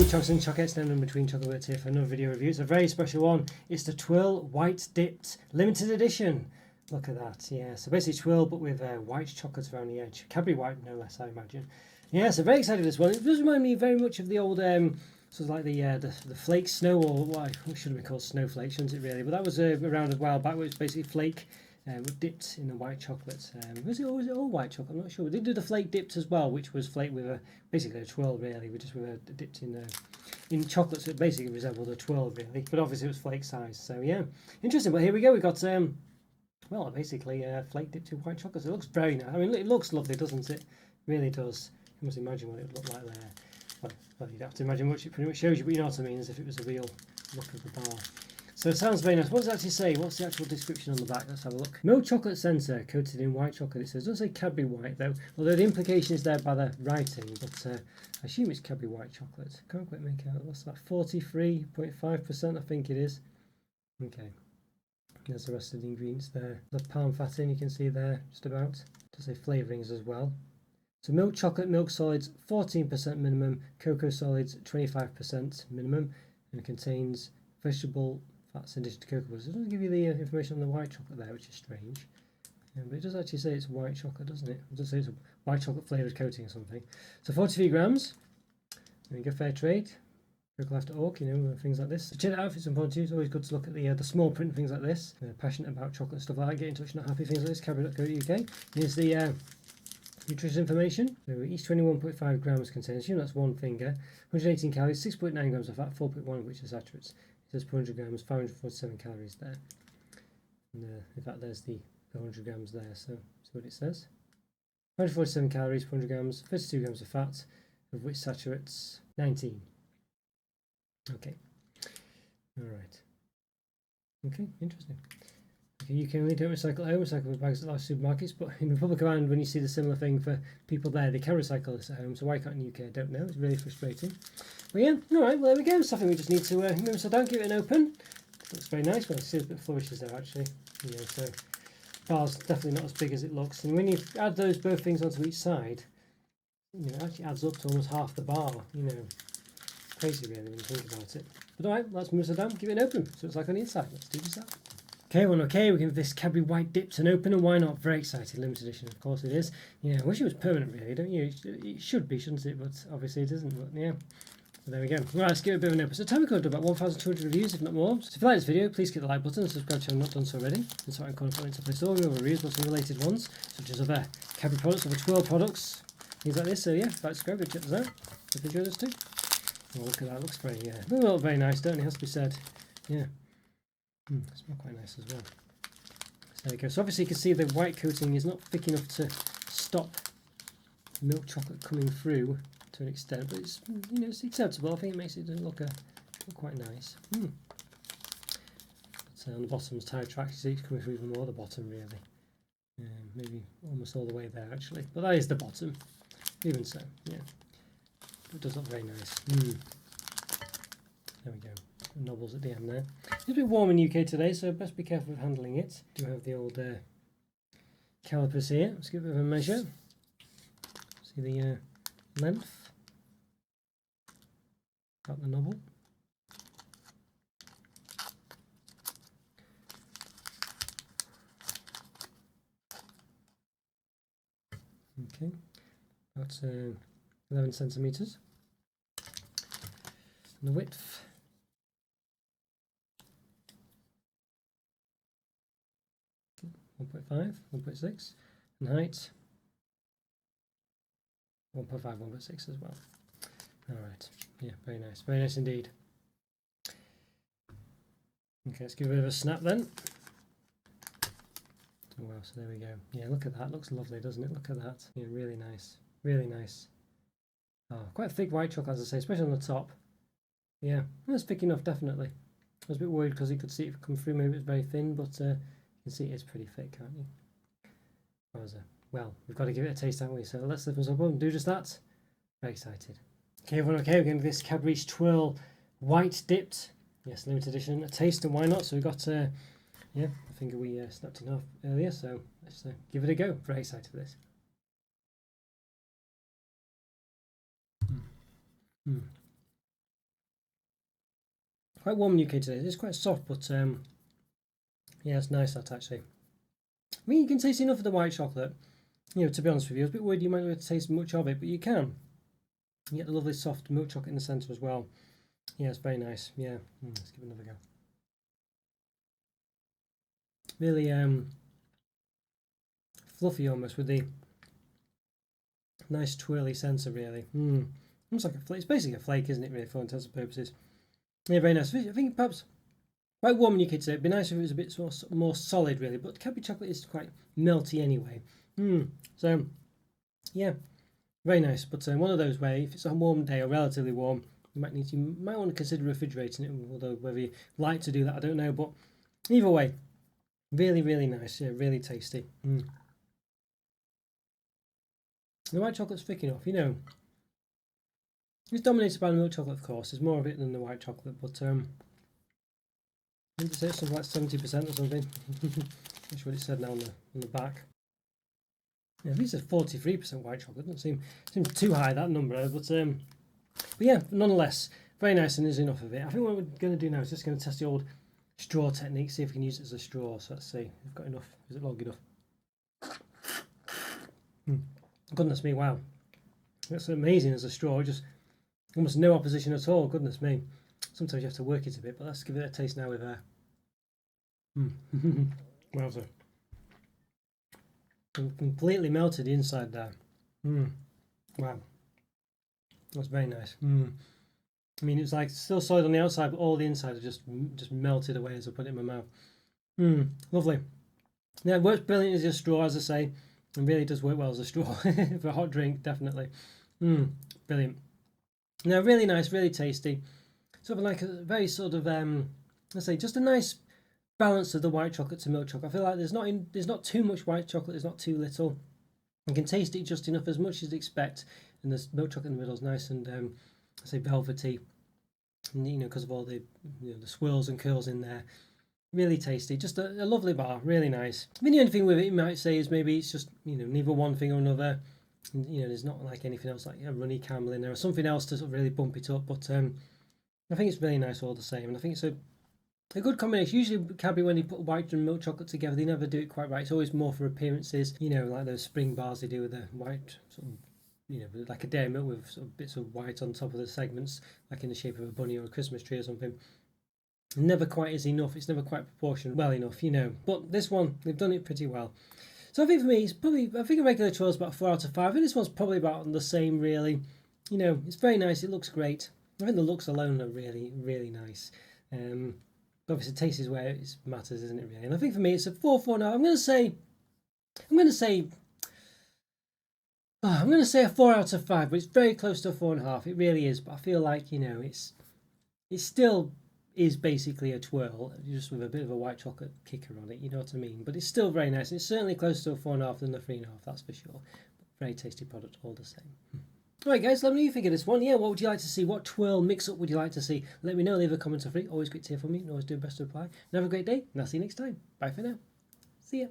Chocs and Chocettes, now in between chocolates here for another video review. It's a very special one. It's the Twirl White Dipped limited edition. Look at that, yeah. So basically Twirl, but with white chocolates around the edge. Cadbury White, no less, I imagine. Yeah, so very excited for this one. It does remind me very much of the old, sort of like the flake snow, or what should have been called snowflake, shouldn't it really? But that was around a while back, where it's basically flake dipped in the white chocolate. Was it all white chocolate? I'm not sure. We did do the flake dipped as well, which was flake with basically a twirl really. We just were dipped in chocolate, so it basically resembled a twirl really. But obviously it was flake size. So yeah, interesting. But here we go. We got well, basically flake dipped in white chocolate. So it looks very nice. I mean, it looks lovely, doesn't it? Really does. You must imagine what it would look like there. Well, you'd have to imagine much. It pretty much shows you, but you know what I mean, as if it was a real look of the bar. So it sounds very nice. What does it actually say? What's the actual description on the back? Let's have a look. Milk chocolate centre coated in white chocolate. It says, it doesn't say Cadbury White though, although the implication is there by the writing, but I assume it's Cadbury White chocolate. Can't quite make out. What's that? 43.5% I think it is. Okay. There's the rest of the ingredients there. The palm fat in, you can see there, just about. It does say flavourings as well. So milk chocolate, milk solids 14% minimum, cocoa solids 25% minimum, and it contains vegetable fats in addition to cocoa butter. It doesn't give you the information on the white chocolate there, which is strange. But it does actually say it's white chocolate, doesn't it? It does say it's a white chocolate flavoured coating or something. So 43 grams. There you go, fair trade. Chocoholic, you know, things like this. So check it out if it's important to you. It's always good to look at the small print, things like this. Passionate about chocolate and stuff like that. Get in touch, not happy, things like this. Cadbury.co.uk. Here's the nutrition information. So each 21.5 grams contains, that's one finger, 118 calories, 6.9 grams of fat, 4.1 of which are saturates. It says 400 grams, 547 calories there. And in fact, there's the 100 grams there, so that's what it says. 547 calories, 400 grams, 32 grams of fat, of which saturates 19. Okay. Alright. Okay, interesting. You can only don't recycle at home, recycle with bags at large supermarkets, but in the Republic of Ireland, when you see the similar thing for people there, they can recycle this at home, so why can't in the UK? I don't know, it's really frustrating. But yeah, alright, well there we go, so I think we just need to move so don't give it an open. Looks very nice, well, I see a bit of flourishes there actually, so bar's definitely not as big as it looks, and when you add those both things onto each side, it actually adds up to almost half the bar, crazy really when you think about it. But alright, let's move it down, give it an open, so it's like on the inside, let's do this out. Okay, well, okay, we give this Cadbury White Dipped an open, and why not? Very excited, limited edition, of course it is. Yeah, I wish it was permanent, really, don't you? It should be, shouldn't it? But obviously it isn't. But yeah, so there we go. Right, let's give it a bit of an open. So, time we could do about 1,200 reviews, if not more. So, if you like this video, please click the like button and subscribe to if not done so already. And so, I'm going to put into place all the other reviews, but some related ones, such as other Cadbury products, other Twirl products, things like this. So, yeah, if you like, subscribe, check this out. Hope you enjoy this too. Oh, look at that, looks very, they look very nice, don't it? Has to be said. Yeah. They smell quite nice as well. There we go. So obviously you can see the white coating is not thick enough to stop milk chocolate coming through to an extent, but it's it's acceptable. I think it makes it look quite nice. So on the bottom's tire tracks, you see it's coming through even more the bottom really. Maybe almost all the way there actually, but that is the bottom. Even so, yeah, it does look very nice. There we go. Nobbles at the end there. It's a bit warm in UK today, so best be careful with handling it. Do have the old calipers here. Let's give it a bit of a measure. See the length. About the nobble. Okay, that's 11 centimeters. And the width. 1.5, 1.6, and height 1.5, 1.6 as well. Alright, yeah, very nice indeed. Okay, let's give it a bit of a snap then. Oh wow, so there we go. Yeah, look at that, looks lovely, doesn't it? Look at that. Yeah, really nice, really nice. Oh, quite thick white chocolate, as I say, especially on the top. Yeah, that's thick enough, definitely. I was a bit worried because you could see it come through, maybe it's very thin, but you can see it's pretty thick, can't you? Well, we've got to give it a taste, haven't we? So let's lift this up and do just that. Very excited. Okay, everyone, okay, we're going to this Cadbury Twirl White Dipped. Yes, limited edition. A taste, and why not? So we've got, yeah, I think we snapped it off earlier, so let's give it a go. Very excited for this. Quite warm in UK today. It's quite soft, but yeah, it's nice that actually. I mean, you can taste enough of the white chocolate. You know, to be honest with you, I was a bit worried you might not be able to taste much of it, but you can. You get the lovely soft milk chocolate in the centre as well. Yeah, it's very nice. Yeah, let's give it another go. Really fluffy almost with the nice twirly centre, really. Almost like a flake. It's basically a flake, isn't it, really, for all intents and purposes. Yeah, very nice. I think perhaps quite warm in UK today. It'd be nice if it was a bit more solid, really, but Cadbury chocolate is quite melty anyway. So, yeah, very nice. But one of those where if it's a warm day or relatively warm, you might want to consider refrigerating it. Although whether you like to do that, I don't know. But either way, really, really nice. Yeah, really tasty. The white chocolate's thick enough, you know. It's dominated by the milk chocolate, of course. There's more of it than the white chocolate, but I think to say it's something like 70% or something. That's what it said now on the back. Yeah, I think it says 43% white chocolate. Doesn't seem too high, that number, but yeah, nonetheless, very nice, and there's enough of it. I think what we're going to do now is just going to test the old straw technique, see if we can use it as a straw. So let's see. We've got enough. Is it long enough? Goodness me, wow. That's amazing as a straw. Just almost no opposition at all. Goodness me. Sometimes you have to work it a bit, but let's give it a taste now with Wowzer. Completely melted inside there. Wow. That's very nice. I mean, it's like still solid on the outside, but all the inside are just melted away as I put it in my mouth. Lovely. Yeah, it works brilliant as a straw, as I say. It really does work well as a straw for a hot drink, definitely. Brilliant. Now, really nice, really tasty. Sort of like a very sort of let's say just a nice balance of the white chocolate to milk chocolate. I feel like there's not too much white chocolate, there's not too little. You can taste it just enough, as much as you'd expect, and the milk chocolate in the middle is nice and I say velvety, and, you know, because of all the the swirls and curls in there. Really tasty, just a lovely bar, really nice. I mean, the only thing with it you might say is maybe it's just neither one thing or another. And, there's not like anything else like a runny caramel in there or something else to sort of really bump it up. But I think it's really nice all the same, and I think it's a good combination. Usually Cadbury, when they put white and milk chocolate together, they never do it quite right. It's always more for appearances, like those spring bars they do with the white sort of, like a dairy milk with sort of bits of white on top of the segments, like in the shape of a bunny or a Christmas tree or something. Never quite is enough. It's never quite proportioned well enough, But this one, they've done it pretty well. So I think for me, it's probably, I think a regular twirl is about 4 out of 5. And this one's probably about the same, really. It's very nice. It looks great. I think the looks alone are really, really nice. Obviously, taste is where it matters, isn't it, really? And I think for me, it's a 4 now. I'm going to say a 4 out of 5, but it's very close to a 4.5. It really is. But I feel like, it's still is basically a twirl, just with a bit of a white chocolate kicker on it, you know what I mean? But it's still very nice. It's certainly closer to a 4.5 than a 3.5, that's for sure. But very tasty product all the same. Right, guys, let me know what you think of this one. Yeah, what would you like to see? What twirl mix-up would you like to see? Let me know. Leave a comment or free. Always great to hear from you. And always do best to reply. And have a great day. And I'll see you next time. Bye for now. See ya.